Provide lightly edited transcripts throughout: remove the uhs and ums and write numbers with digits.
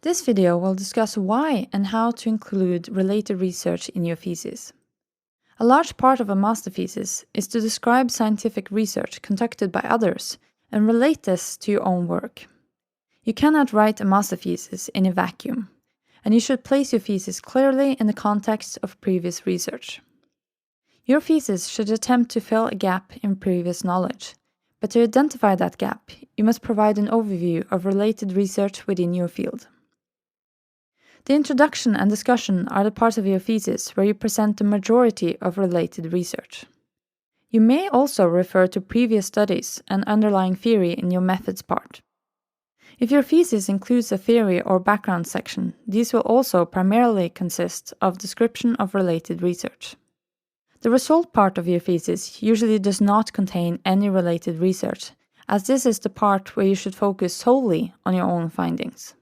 This video will discuss why and how to include related research in your thesis. A large part of a master thesis is to describe scientific research conducted by others and relate this to your own work. You cannot write a master thesis in a vacuum, and you should place your thesis clearly in the context of previous research. Your thesis should attempt to fill a gap in previous knowledge, but to identify that gap, you must provide an overview of related research within your field. The introduction and discussion are the parts of your thesis where you present the majority of related research. You may also refer to previous studies and underlying theory in your methods part. If your thesis includes a theory or background section, these will also primarily consist of description of related research. The result part of your thesis usually does not contain any related research, as this is the part where you should focus solely on your own findings.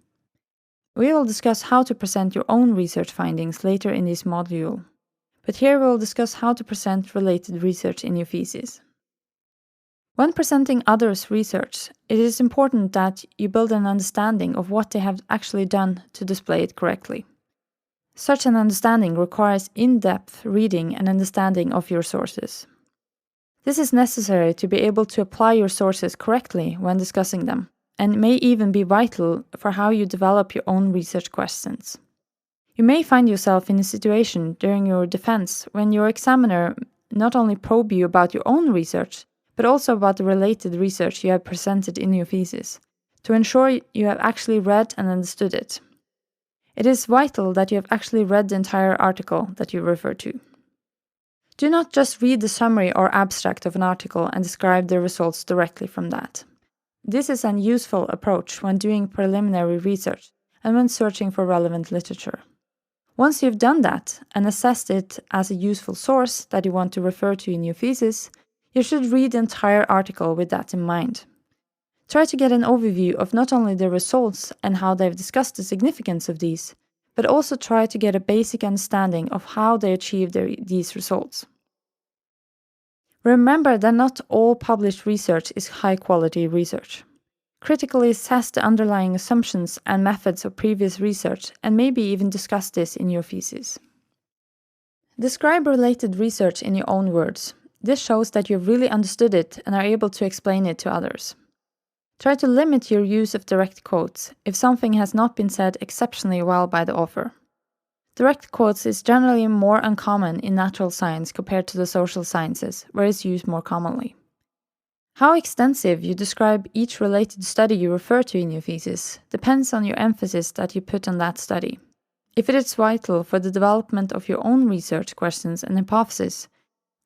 We will discuss how to present your own research findings later in this module, but here we will discuss how to present related research in your thesis. When presenting others' research, it is important that you build an understanding of what they have actually done to display it correctly. Such an understanding requires in-depth reading and understanding of your sources. This is necessary to be able to apply your sources correctly when discussing them, and may even be vital for how you develop your own research questions. You may find yourself in a situation during your defense when your examiner not only probe you about your own research, but also about the related research you have presented in your thesis, to ensure you have actually read and understood it. It is vital that you have actually read the entire article that you refer to. Do not just read the summary or abstract of an article and describe the results directly from that. This is an useful approach when doing preliminary research and when searching for relevant literature. Once you've done that and assessed it as a useful source that you want to refer to in your thesis, you should read the entire article with that in mind. Try to get an overview of not only the results and how they've discussed the significance of these, but also try to get a basic understanding of how they achieved these results. Remember that not all published research is high-quality research. Critically assess the underlying assumptions and methods of previous research and maybe even discuss this in your thesis. Describe related research in your own words. This shows that you've really understood it and are able to explain it to others. Try to limit your use of direct quotes if something has not been said exceptionally well by the author. Direct quotes is generally more uncommon in natural science compared to the social sciences, where it's used more commonly. How extensive you describe each related study you refer to in your thesis depends on your emphasis that you put on that study. If it is vital for the development of your own research questions and hypotheses,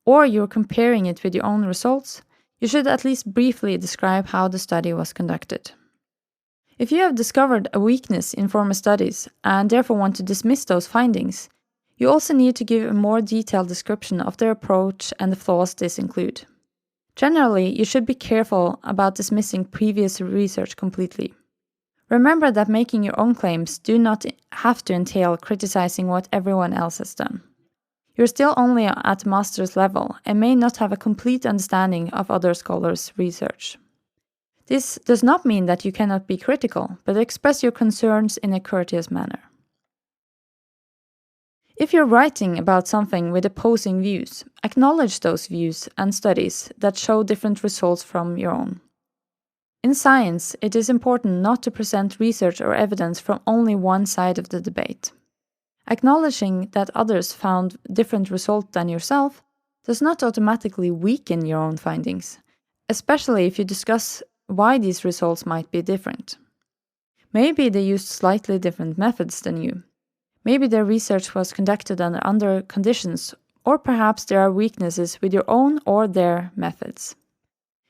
or you're comparing it with your own results, you should at least briefly describe how the study was conducted. If you have discovered a weakness in former studies and therefore want to dismiss those findings, you also need to give a more detailed description of their approach and the flaws this include. Generally, you should be careful about dismissing previous research completely. Remember that making your own claims do not have to entail criticizing what everyone else has done. You're still only at master's level and may not have a complete understanding of other scholars' research. This does not mean that you cannot be critical, but express your concerns in a courteous manner. If you're writing about something with opposing views, acknowledge those views and studies that show different results from your own. In science, it is important not to present research or evidence from only one side of the debate. Acknowledging that others found different results than yourself does not automatically weaken your own findings, especially if you discuss why these results might be different. Maybe they used slightly different methods than you. Maybe their research was conducted under conditions, or perhaps there are weaknesses with your own or their methods.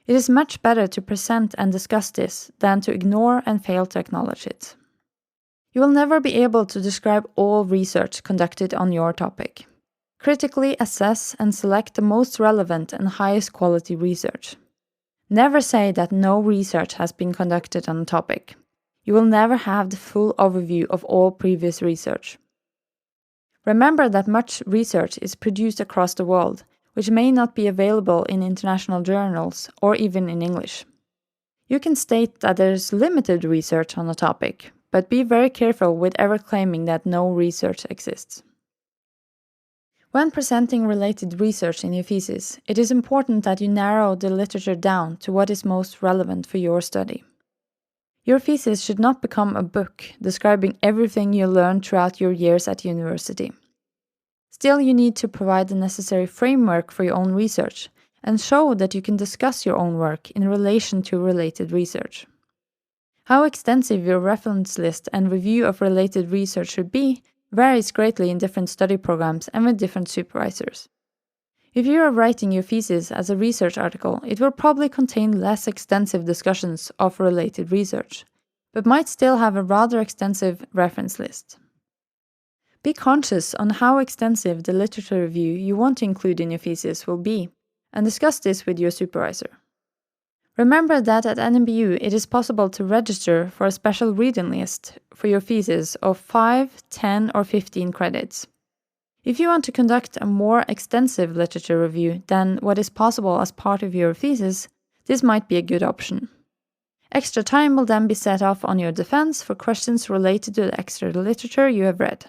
It is much better to present and discuss this than to ignore and fail to acknowledge it. You will never be able to describe all research conducted on your topic. Critically assess and select the most relevant and highest quality research. Never say that no research has been conducted on a topic. You will never have the full overview of all previous research. Remember that much research is produced across the world, which may not be available in international journals or even in English. You can state that there is limited research on a topic, but be very careful with ever claiming that no research exists. When presenting related research in your thesis, it is important that you narrow the literature down to what is most relevant for your study. Your thesis should not become a book describing everything you learned throughout your years at university. Still, you need to provide the necessary framework for your own research and show that you can discuss your own work in relation to related research. How extensive your reference list and review of related research should be varies greatly in different study programs and with different supervisors. If you are writing your thesis as a research article, it will probably contain less extensive discussions of related research, but might still have a rather extensive reference list. Be conscious on how extensive the literature review you want to include in your thesis will be, and discuss this with your supervisor. Remember that at NMBU it is possible to register for a special reading list for your thesis of 5, 10, or 15 credits. If you want to conduct a more extensive literature review than what is possible as part of your thesis, this might be a good option. Extra time will then be set off on your defense for questions related to the extra literature you have read.